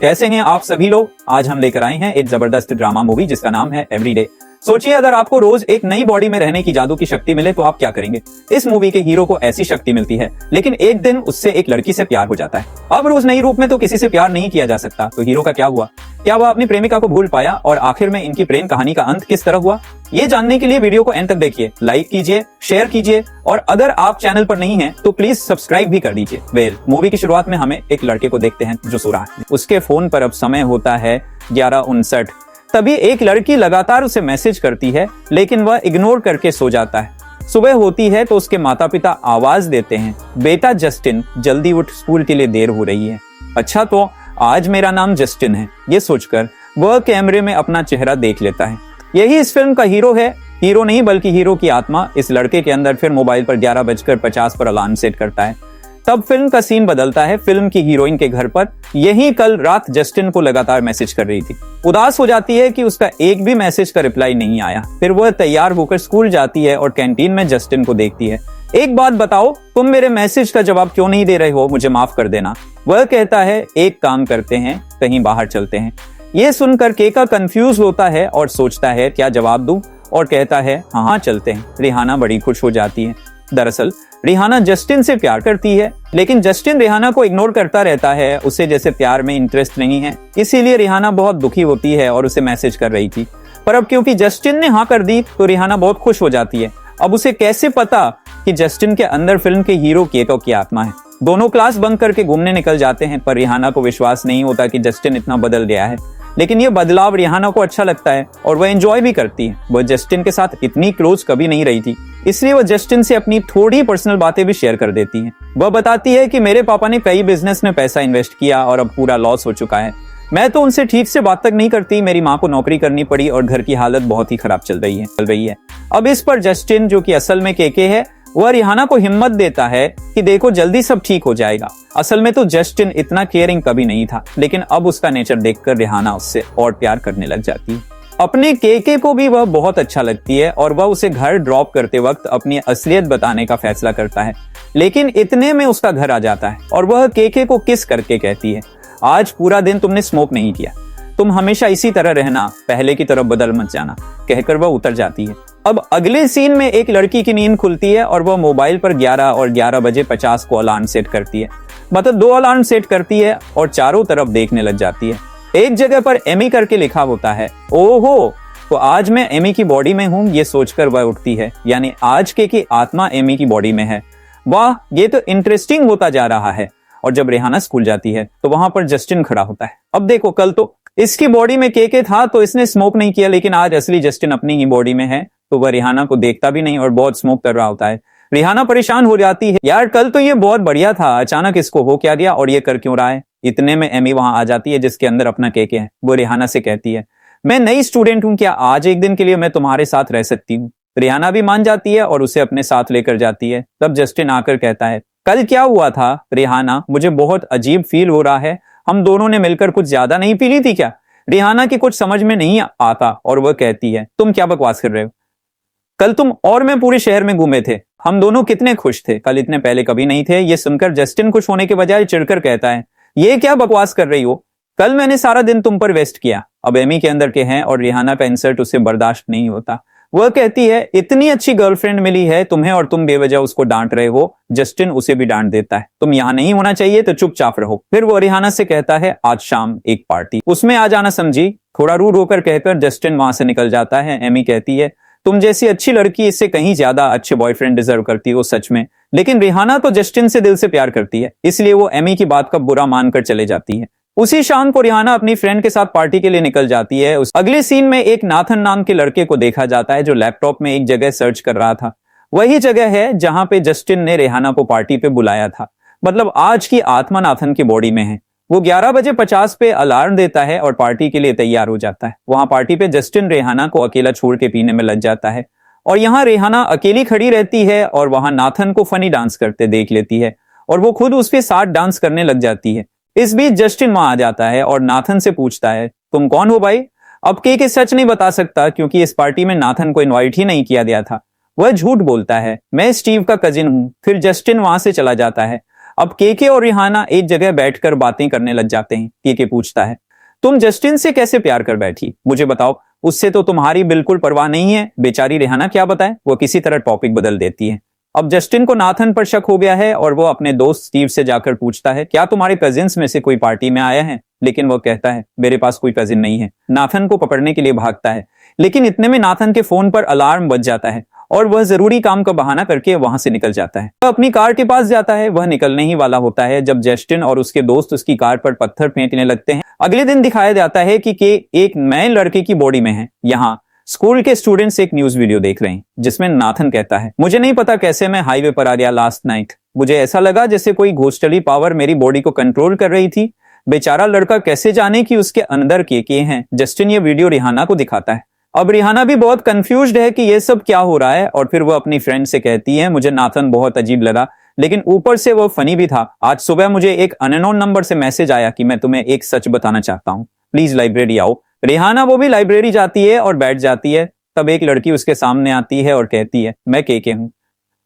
कैसे हैं आप सभी लोग। आज हम लेकर आए हैं एक जबरदस्त ड्रामा मूवी जिसका नाम है एवरीडे। सोचिए अगर आपको रोज एक नई बॉडी में रहने की जादू की शक्ति मिले तो आप क्या करेंगे। इस मूवी के हीरो को ऐसी शक्ति मिलती है, लेकिन एक दिन उससे एक लड़की से प्यार हो जाता है। अब रोज नई रूप में तो किसी से प्यार नहीं किया जा सकता, तो हीरो का क्या हुआ? क्या वह अपनी प्रेमिका को भूल पाया और आखिर में इनकी प्रेम कहानी का अंत किस तरह हुआ? ये जानने के लिए वीडियो को एंड तक देखिए, लाइक कीजिए, शेयर कीजिए और अगर आप चैनल पर नहीं हैं तो प्लीज सब्सक्राइब भी कर दीजिए। मूवी की शुरुआत में हमें एक लड़के को देखते हैं जो सो रहा है। उसके फोन पर अब समय होता है 11:59। तभी एक लड़की लगातार उसे मैसेज करती है, लेकिन वह इग्नोर करके सो जाता है। सुबह होती है तो उसके माता पिता आवाज देते हैं, बेटा जस्टिन जल्दी उठ, स्कूल के लिए देर हो रही है। अच्छा तो आज मेरा नाम जस्टिन है, ये सोचकर वह कैमरे में अपना चेहरा देख लेता है। यही इस फिल्म का हीरो है। हीरो नहीं बल्कि हीरो की आत्मा इस लड़के के अंदर फिर मोबाइल पर 11:50 पर अलार्म सेट करता है। तब फिल्म का सीन बदलता है फिल्म की हीरोइन के घर पर। यही कल रात जस्टिन को लगातार मैसेज कर रही थी। उदास हो जाती है कि उसका एक भी मैसेज का रिप्लाई नहीं आया। फिर वह तैयार होकर स्कूल जाती है और कैंटीन में जस्टिन को देखती है। एक बात बताओ, तुम मेरे मैसेज का जवाब क्यों नहीं दे रहे हो? मुझे माफ कर देना। वह कहता है एक काम करते हैं, कहीं बाहर चलते हैं। ये सुनकर केका कंफ्यूज होता है और सोचता है क्या जवाब दूं, और कहता है हाँ चलते हैं। रिहाना बड़ी खुश हो जाती है। दरअसल रिहाना जस्टिन से प्यार करती है, लेकिन जस्टिन रिहाना को इग्नोर करता रहता है। उसे जैसे प्यार में इंटरेस्ट नहीं है, इसीलिए रिहाना बहुत दुखी होती है और उसे मैसेज कर रही थी। पर अब क्योंकि जस्टिन ने हाँ कर दी तो रिहाना बहुत खुश हो जाती है। अब उसे कैसे पता कि जस्टिन के अंदर फिल्म के हीरो केको की आत्मा है। दोनों क्लास बंक करके घूमने निकल जाते हैं, पर रिहाना को विश्वास नहीं होता कि जस्टिन इतना बदल गया है। लेकिन यह बदलाव रिहाना को अच्छा लगता है और वह एंजॉय भी करती है। वह जस्टिन के साथ इतनी क्लोज कभी नहीं रही थी, इसलिए वह जस्टिन से अपनी थोड़ी पर्सनल बातें भी शेयर कर देती है। वह बताती है कि मेरे पापा ने कई बिजनेस में पैसा इन्वेस्ट किया और अब पूरा लॉस हो चुका है। मैं तो उनसे ठीक से बात तक नहीं करती। मेरी माँ को नौकरी करनी पड़ी और घर की हालत बहुत ही खराब चल रही है। अब इस पर जस्टिन, जो कि असल में केके है, वह रिहाना को हिम्मत देता है कि देखो जल्दी सब ठीक हो जाएगा। असल में तो जस्टिन इतना केयरिंग कभी नहीं था, लेकिन अब उसका नेचर देखकर रिहाना उससे और प्यार करने लग जाती है। अपने केके को भी वह बहुत अच्छा लगती है और वह उसे घर ड्रॉप करते वक्त अपनी असलियत बताने का फैसला करता है। लेकिन इतने में उसका घर आ जाता है और वह केके को किस करके कहती है, आज पूरा दिन तुमने स्मोक नहीं किया, तुम हमेशा इसी तरह रहना, पहले की तरफ बदल मत जाना, कहकर वह उतर जाती है। अब अगले सीन में एक लड़की की नींद खुलती है और वह मोबाइल पर 11 और 11:50 को अलार्म सेट करती है। मतलब 2 अलार्म सेट करती है और चारों तरफ देखने लग जाती है। एक जगह पर एमी करके लिखा होता है। ओहो, तो आज मैं एमी की बॉडी में हूं, ये सोचकर वह उठती है। यानी आज के की आत्मा एमी की बॉडी में है। वाह, ये तो इंटरेस्टिंग होता जा रहा है। और जब रिहाना स्कूल जाती है तो वहां पर जस्टिन खड़ा होता है। अब देखो, कल तो इसकी बॉडी में केके था तो इसने स्मोक नहीं किया, लेकिन आज असली जस्टिन अपनी ही बॉडी में है, तो वह रिहाना को देखता भी नहीं और बहुत स्मोक कर रहा होता है। रिहाना परेशान हो जाती है, यार कल तो ये बहुत बढ़िया था, अचानक इसको हो क्या दिया और ये कर क्यों रहा है। इतने में एमी वहां आ जाती है जिसके अंदर अपना केके है। वो रिहाना से कहती है, मैं नई स्टूडेंट हूं, क्या आज एक दिन के लिए मैं तुम्हारे साथ रह सकती हूँ? रिहाना भी मान जाती है और उसे अपने साथ लेकर जाती है। तब जस्टिन आकर कहता है, कल क्या हुआ था रिहाना, मुझे बहुत अजीब फील हो रहा है, हम दोनों ने मिलकर कुछ ज्यादा नहीं पी ली थी क्या? रिहाना की कुछ समझ में नहीं आता और वह कहती है, तुम क्या बकवास कर रहे हो? कल तुम और मैं पूरे शहर में घूमे थे, हम दोनों कितने खुश थे, कल इतने पहले कभी नहीं थे। ये सुनकर जस्टिन खुश होने के बजाय चिढ़कर कहता है, ये क्या बकवास कर रही हो, कल मैंने सारा दिन तुम पर वेस्ट किया। अब एमी के अंदर के हैं और रिहाना का इंसल्ट उसे बर्दाश्त नहीं होता। वह कहती है, इतनी अच्छी गर्लफ्रेंड मिली है तुम्हें और तुम बेवजह उसको डांट रहे हो। जस्टिन उसे भी डांट देता है, तुम यहाँ नहीं होना चाहिए तो चुपचाप रहो। फिर वो रिहाना से कहता है, आज शाम एक पार्टी, उसमें आ जाना समझी। थोड़ा रूड होकर कहकर जस्टिन वहां से निकल जाता है। एमी कहती है, तुम जैसी अच्छी लड़की इससे कहीं ज्यादा अच्छे बॉयफ्रेंड डिजर्व करती हो, सच में। लेकिन रिहाना तो जस्टिन से दिल से प्यार करती है, इसलिए वो एमी की बात का बुरा मानकर चले जाती है। उसी शाम को रिहाना अपनी फ्रेंड के साथ पार्टी के लिए निकल जाती है। अगले सीन में एक नाथन नाम के लड़के को देखा जाता है जो लैपटॉप में एक जगह सर्च कर रहा था। वही जगह है जहां पे जस्टिन ने रिहाना को पार्टी पे बुलाया था। मतलब आज की आत्मा नाथन की बॉडी में है। वो 11:50 पे अलार्म देता है और पार्टी के लिए तैयार हो जाता है। वहां पार्टी पे जस्टिन रिहाना को अकेला छोड़ के पीने में लग जाता है और यहाँ रिहाना अकेली खड़ी रहती है और वहां नाथन को फनी डांस करते देख लेती है और वो खुद उसके साथ डांस करने लग जाती है। इस बीच जस्टिन वहां आ जाता है और नाथन से पूछता है, तुम कौन हो भाई? अब केके सच नहीं बता सकता क्योंकि इस पार्टी में नाथन को इनवाइट ही नहीं किया गया था। वह झूठ बोलता है, मैं स्टीव का कजिन हूं। फिर जस्टिन वहां से चला जाता है। अब केके और रिहाना एक जगह बैठकर बातें करने लग जाते हैं। केके पूछता है, तुम जस्टिन से कैसे प्यार कर बैठी, मुझे बताओ, उससे तो तुम्हारी बिल्कुल परवाह नहीं है। बेचारी रिहाना क्या बताए, वो किसी तरह टॉपिक बदल देती है। अब जस्टिन को नाथन पर शक हो गया है और वो अपने दोस्त स्टीव से जाकर पूछता है, क्या तुम्हारे कजिन्स में से कोई पार्टी में आया है? लेकिन वो कहता है, मेरे पास कोई कजिन नहीं है। नाथन को पकड़ने के लिए भागता है, लेकिन इतने में नाथन के फोन पर अलार्म बज जाता है और वह जरूरी काम का बहाना करके वहां से निकल जाता है। वह अपनी कार के पास जाता है। वह निकलने ही वाला होता है जब जस्टिन और उसके दोस्त उसकी कार पर पत्थर फेंकने लगते हैं। अगले दिन दिखाया जाता है कि एक नए लड़के की बॉडी में है। यहाँ स्कूल के स्टूडेंट्स एक न्यूज वीडियो देख रहे हैं जिसमें नाथन कहता है, मुझे नहीं पता कैसे मैं हाईवे पर आ गया लास्ट नाइट। मुझे ऐसा लगा जैसे कोई घोस्टली पावर मेरी बॉडी को कंट्रोल कर रही थी। बेचारा लड़का कैसे जाने कि उसके अंदर के हैं। जस्टिन ये वीडियो रिहाना को दिखाता है। अब रिहाना भी बहुत कंफ्यूज्ड है कि ये सब क्या हो रहा है और फिर वो अपनी फ्रेंड से कहती है, मुझे नाथन बहुत अजीब लगा, लेकिन ऊपर से वो फनी भी था। आज सुबह मुझे एक अननोन नंबर से मैसेज आया कि मैं तुम्हें एक सच बताना चाहता हूँ, प्लीज लाइब्रेरी आओ। रिहाना वो भी लाइब्रेरी जाती है और बैठ जाती है। तब एक लड़की उसके सामने आती है और कहती है, मैं केके हूं।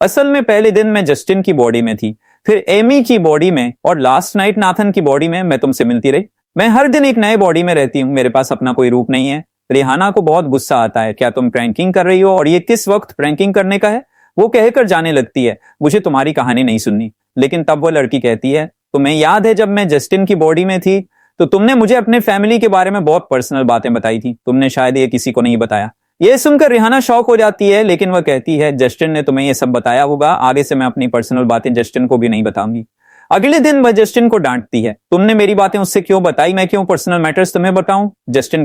असल में पहले दिन मैं जस्टिन की बॉडी में थी, फिर एमी की बॉडी में और लास्ट नाइट नाथन की बॉडी में मैं तुमसे मिलती रही। मैं हर दिन एक नए बॉडी में रहती हूँ, मेरे पास अपना कोई रूप नहीं है। रिहाना को बहुत गुस्सा आता है, क्या तुम प्रैंकिंग कर रही हो और ये किस वक्त प्रैंकिंग करने का है? वो कहकर जाने लगती है, मुझे तुम्हारी कहानी नहीं सुननी। लेकिन तब वो लड़की कहती है, तुम्हें याद है जब मैं जस्टिन की बॉडी में थी तो तुमने मुझे अपने फैमिली के बारे में बहुत पर्सनल बातें बताई थी, तुमने शायद ये किसी को नहीं बताया। ये सुनकर रिहाना शॉक हो जाती है, लेकिन वह कहती है, जस्टिन ने तुम्हें ये सब बताया होगा, आगे से मैं अपनी पर्सनल बातें जस्टिन को भी नहीं बताऊंगी। अगले दिन वह जस्टिन को डांटती है, तुमने मेरी बातें उससे क्यों बताई, मैं क्यों पर्सनल मैटर्स तुम्हें बताऊं? जस्टिन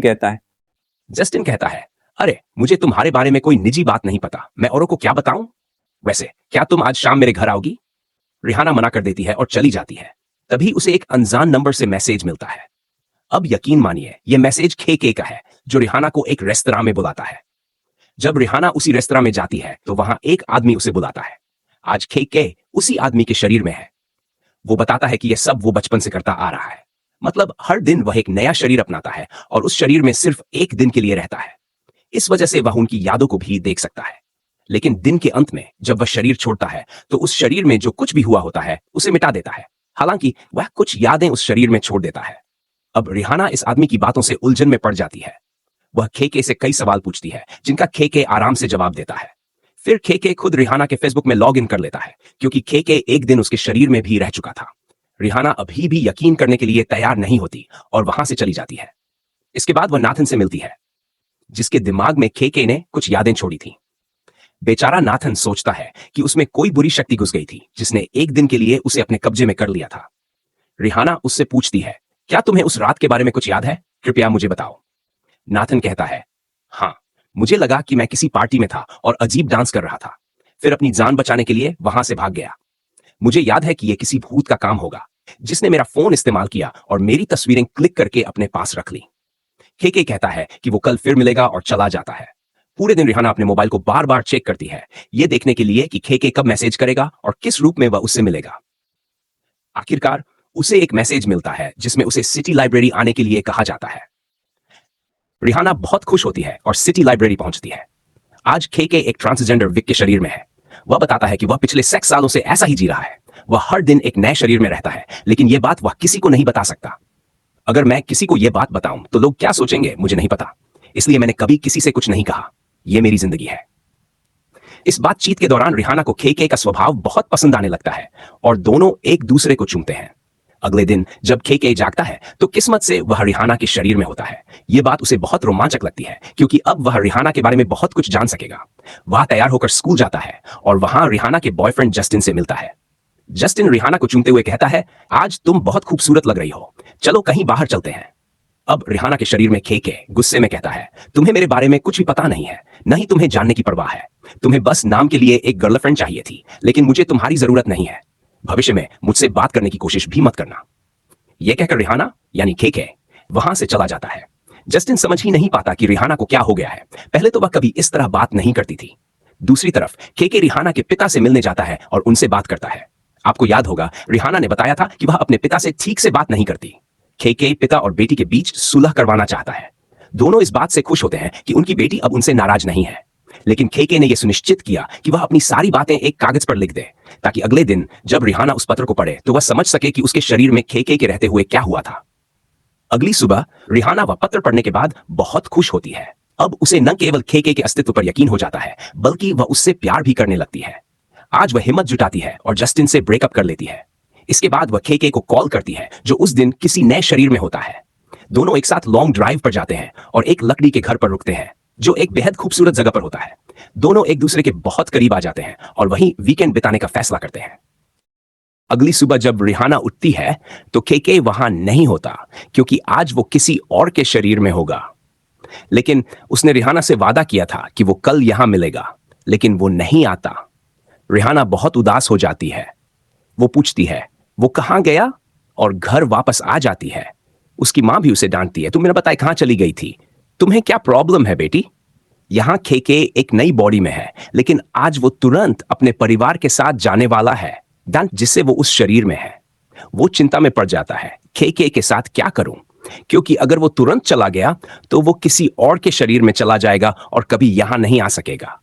कहता है, अरे मुझे तुम्हारे बारे में कोई निजी बात नहीं पता, मैं औरों को क्या बताऊं? वैसे क्या तुम आज शाम मेरे घर आओगी? रिहाना मना कर देती है और चली जाती है। तभी उसे एक अनजान नंबर से मैसेज मिलता है। अब यकीन मानिए यह मैसेज केके का है, जो रिहाना को एक रेस्तरां में बुलाता है। जब रिहाना उसी रेस्तरां में जाती है तो वहां एक आदमी उसे बुलाता है। आज केके उसी आदमी के शरीर में है। वो बताता है कि यह सब वो बचपन से करता आ रहा है, मतलब हर दिन वह एक नया शरीर अपनाता है और उस शरीर में सिर्फ एक दिन के लिए रहता है। इस वजह से वह उनकी यादों को भी देख सकता है। लेकिन दिन के अंत में जब वह शरीर छोड़ता है तो उस शरीर में जो कुछ भी हुआ होता है उसे मिटा देता है, हालांकि वह कुछ यादें उस शरीर में छोड़ देता है। अब रिहाना इस आदमी की बातों से उलझन में पड़ जाती है। वह केके से कई सवाल पूछती है जिनका केके आराम से जवाब देता है। फिर केके खुद रिहाना के फेसबुक में लॉग इन कर लेता है, क्योंकि केके एक दिन उसके शरीर में भी रह चुका था। रिहाना अभी भी यकीन करने के लिए तैयार नहीं होती और वहां से चली जाती है। इसके बाद वह नाथन से मिलती है, जिसके दिमाग में केके ने कुछ यादें छोड़ी थी। बेचारा नाथन सोचता है कि उसमें कोई बुरी शक्ति घुस गई थी जिसने एक दिन के लिए उसे अपने कब्जे में कर लिया था। रिहाना उससे पूछती है, क्या तुम्हें उस रात के बारे में कुछ याद है? कृपया मुझे बताओ। नाथन कहता है, हाँ, मुझे लगा कि मैं किसी पार्टी में था और अजीब डांस कर रहा था, फिर अपनी जान बचाने के लिए वहां से भाग गया। मुझे याद है कि यह किसी भूत का काम होगा जिसने मेरा फोन इस्तेमाल किया और मेरी तस्वीरें क्लिक करके अपने पास रख ली। केके कहता है कि वो कल फिर मिलेगा और चला जाता है। पूरे दिन रिहाना अपने मोबाइल को बार बार चेक करती है, यह देखने के लिए कि केके कब मैसेज करेगा और किस रूप में वह उससे मिलेगा। आखिरकार उसे एक मैसेज मिलता है जिसमें उसे सिटी लाइब्रेरी आने के लिए कहा जाता है। रिहाना बहुत खुश होती है और सिटी लाइब्रेरी पहुंचती है। आज केके एक ट्रांसजेंडर विक के शरीर में है। वह बताता है कि वह पिछले 6 सालों से ऐसा ही जी रहा है। वह हर दिन एक नए शरीर में रहता है, लेकिन यह बात वह किसी को नहीं बता सकता। अगर मैं किसी को यह बात बताऊं तो लोग क्या सोचेंगे मुझे नहीं पता, इसलिए मैंने कभी किसी से कुछ नहीं कहा। यह मेरी जिंदगी है। इस बातचीत के दौरान रिहाना को केके का स्वभाव बहुत पसंद आने लगता है और दोनों एक दूसरे को चूमते हैं। अगले दिन जब केके जागता है तो किस्मत से वह रिहाना के शरीर में होता है। यह बात उसे बहुत रोमांचक लगती है, क्योंकि अब वह रिहाना के बारे में बहुत कुछ जान सकेगा। वह तैयार होकर स्कूल जाता है और वहां रिहाना के बॉयफ्रेंड जस्टिन से मिलता है। जस्टिन रिहाना को चूमते हुए कहता है, आज तुम बहुत खूबसूरत लग रही हो, चलो कहीं बाहर चलते हैं। अब रिहाना के शरीर में केके गुस्से में कहता है, तुम्हें मेरे बारे में कुछ भी पता नहीं है, न ही तुम्हें जानने की परवाह है। तुम्हें बस नाम के लिए एक गर्लफ्रेंड चाहिए थी, लेकिन मुझे तुम्हारी जरूरत नहीं है। भविष्य में मुझसे बात करने की कोशिश भी मत करना। यह कहकर रिहाना यानी केके वहां से चला जाता है। जस्टिन समझ ही नहीं पाता कि रिहाना को क्या हो गया है। पहले तो वह कभी इस तरह बात नहीं करती थी। दूसरी तरफ केके रिहाना के पिता से मिलने जाता है और उनसे बात करता है। आपको याद होगा रिहाना ने बताया था कि वह अपने पिता से ठीक से बात नहीं करती। केके पिता और बेटी के बीच सुलह करवाना चाहता है। दोनों इस बात से खुश होते हैं कि उनकी बेटी अब उनसे नाराज नहीं है। लेकिन केके ने यह सुनिश्चित किया कि वह अपनी सारी बातें एक कागज पर लिख दे, ताकि अगले दिन जब रिहाना उस पत्र को पढ़े तो वह समझ सके कि उसके शरीर में केके के रहते हुए क्या हुआ था। अगली सुबह रिहाना वह पत्र पढ़ने के बाद बहुत खुश होती है। अब उसे न केवल केके के अस्तित्व पर यकीन हो जाता है, बल्कि वह उससे प्यार भी करने लगती है। आज वह हिम्मत जुटाती है और जस्टिन से ब्रेकअप कर लेती है। इसके बाद वह केके को कॉल करती है, जो उस दिन किसी नए शरीर में होता है। दोनों एक साथ लॉन्ग ड्राइव पर जाते हैं और एक लकड़ी के घर पर रुकते हैं, जो एक बेहद खूबसूरत जगह पर होता है। दोनों एक दूसरे के बहुत करीब आ जाते हैं और वहीं वीकेंड बिताने का फैसला करते हैं। अगली सुबह जब रिहाना उठती है तो केके वहां नहीं होता, क्योंकि आज वो किसी और के शरीर में होगा। लेकिन उसने रिहाना से वादा किया था कि वो कल यहां मिलेगा, लेकिन वो नहीं आता। रिहाना बहुत उदास हो जाती है। वो पूछती है वो कहां गया, और घर वापस आ जाती है। उसकी मां भी उसे डांटती है, तुमने न बताया कहां चली गई थी, तुम्हें क्या प्रॉब्लम है बेटी। यहां केके एक नई बॉडी में है, लेकिन आज वो तुरंत अपने परिवार के साथ जाने वाला है, जिससे वो उस शरीर में है। वो चिंता में पड़ जाता है, केके के साथ क्या करूं, क्योंकि अगर वो तुरंत चला गया तो वो किसी और के शरीर में चला जाएगा और कभी यहां नहीं आ सकेगा।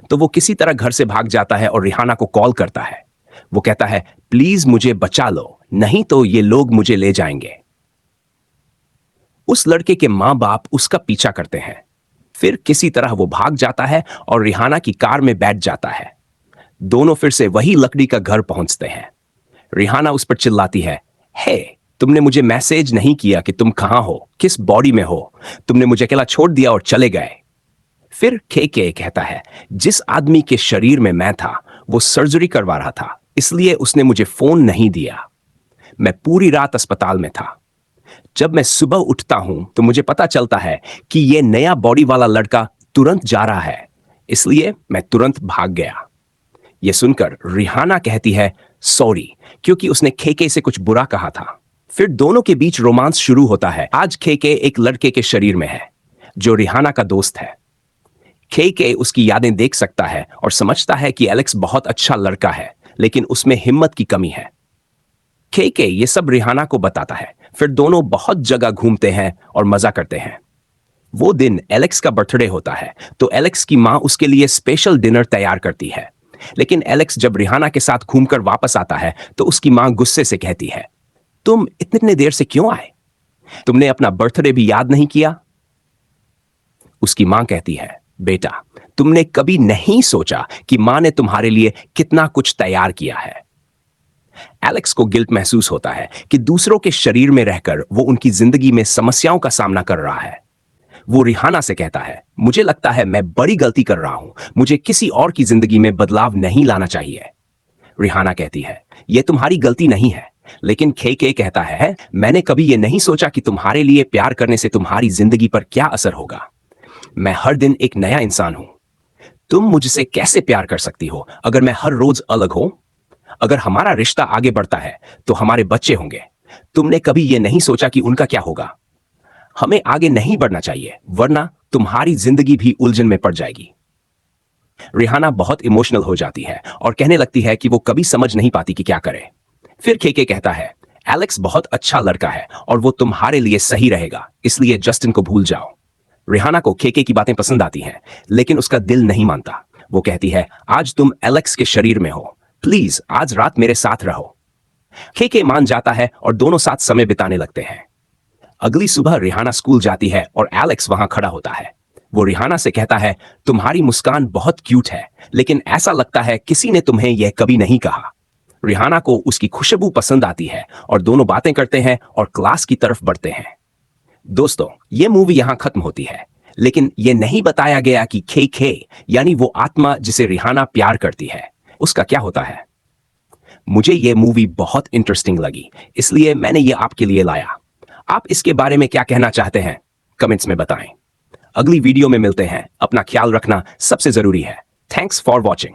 तो वो किसी तरह घर से भाग जाता है और रिहाना को कॉल करता है। वो कहता है प्लीज मुझे बचा लो, नहीं तो ये लोग मुझे ले जाएंगे। उस लड़के के मां बाप उसका पीछा करते हैं। फिर किसी तरह वो भाग जाता है और रिहाना की कार में बैठ जाता है। दोनों फिर से वही लकड़ी का घर पहुंचते हैं। रिहाना उस पर चिल्लाती है, हे तुमने मुझे मैसेज नहीं किया कि तुम कहां हो, किस बॉडी में हो, तुमने मुझे अकेला छोड़ दिया और चले गए। फिर केके कहता है जिस आदमी के शरीर में मैं था वो सर्जरी करवा रहा था, इसलिए उसने मुझे फोन नहीं दिया। मैं पूरी रात अस्पताल में था। जब मैं सुबह उठता हूं तो मुझे पता चलता है कि ये नया बॉडी वाला लड़का तुरंत जा रहा है, इसलिए मैं तुरंत भाग गया। यह सुनकर रिहाना कहती है सॉरी, क्योंकि उसने केके से कुछ बुरा कहा था। फिर दोनों के बीच रोमांस शुरू होता है। आज केके एक लड़के के शरीर में है जो रिहाना का दोस्त है। केके उसकी यादें देख सकता है और समझता है कि एलेक्स बहुत अच्छा लड़का है, लेकिन उसमें हिम्मत की कमी है। केके ये सब रिहाना को बताता है। फिर दोनों बहुत जगह घूमते हैं और मजा करते हैं। वो दिन एलेक्स का बर्थडे होता है, तो एलेक्स की मां उसके लिए स्पेशल डिनर तैयार करती है। लेकिन एलेक्स जब रिहाना के साथ घूमकर वापस आता है तो उसकी मां गुस्से से कहती है तुम इतने देर से क्यों आए, तुमने अपना बर्थडे भी याद नहीं किया। उसकी मां कहती है बेटा तुमने कभी नहीं सोचा कि मां ने तुम्हारे लिए कितना कुछ तैयार किया है। एलेक्स को गिल्ट महसूस होता है कि दूसरों के शरीर में रहकर वो उनकी जिंदगी में समस्याओं का सामना कर रहा है। वो रिहाना से कहता है मुझे लगता है मैं बड़ी गलती कर रहा हूं, मुझे किसी और की जिंदगी में बदलाव नहीं लाना चाहिए। रिहाना कहती है यह तुम्हारी गलती नहीं है, लेकिन केके कहता है मैंने कभी यह नहीं सोचा कि तुम्हारे लिए प्यार करने से तुम्हारी जिंदगी पर क्या असर होगा। मैं हर दिन एक नया इंसान हूं। तुम मुझसे कैसे प्यार कर सकती हो अगर मैं हर रोज अलग हूं। अगर हमारा रिश्ता आगे बढ़ता है तो हमारे बच्चे होंगे। तुमने कभी यह नहीं सोचा कि उनका क्या होगा। हमें आगे नहीं बढ़ना चाहिए, वरना तुम्हारी जिंदगी भी उलझन में पड़ जाएगी। रिहाना बहुत इमोशनल हो जाती है और कहने लगती है कि वो कभी समझ नहीं पाती कि क्या करे। फिर केके कहता है एलेक्स बहुत अच्छा लड़का है और वो तुम्हारे लिए सही रहेगा, इसलिए जस्टिन को भूल जाओ। रिहाना को केके की बातें पसंद आती हैं, लेकिन उसका दिल नहीं मानता। वो कहती है आज तुम एलेक्स के शरीर में हो, प्लीज आज रात मेरे साथ रहो। केके मान जाता है और दोनों साथ समय बिताने लगते हैं। अगली सुबह रिहाना स्कूल जाती है और एलेक्स वहां खड़ा होता है। वो रिहाना से कहता है तुम्हारी मुस्कान बहुत क्यूट है, लेकिन ऐसा लगता है किसी ने तुम्हें यह कभी नहीं कहा। रिहाना को उसकी खुशबू पसंद आती है और दोनों बातें करते हैं और क्लास की तरफ बढ़ते हैं। दोस्तों, ये मूवी यहां खत्म होती है, लेकिन यह नहीं बताया गया कि केके यानी वो आत्मा जिसे रिहाना प्यार करती है, उसका क्या होता है। मुझे यह मूवी बहुत इंटरेस्टिंग लगी, इसलिए मैंने ये आपके लिए लाया। आप इसके बारे में क्या कहना चाहते हैं कमेंट्स में बताएं। अगली वीडियो में मिलते हैं। अपना ख्याल रखना सबसे जरूरी है। Thanks for watching.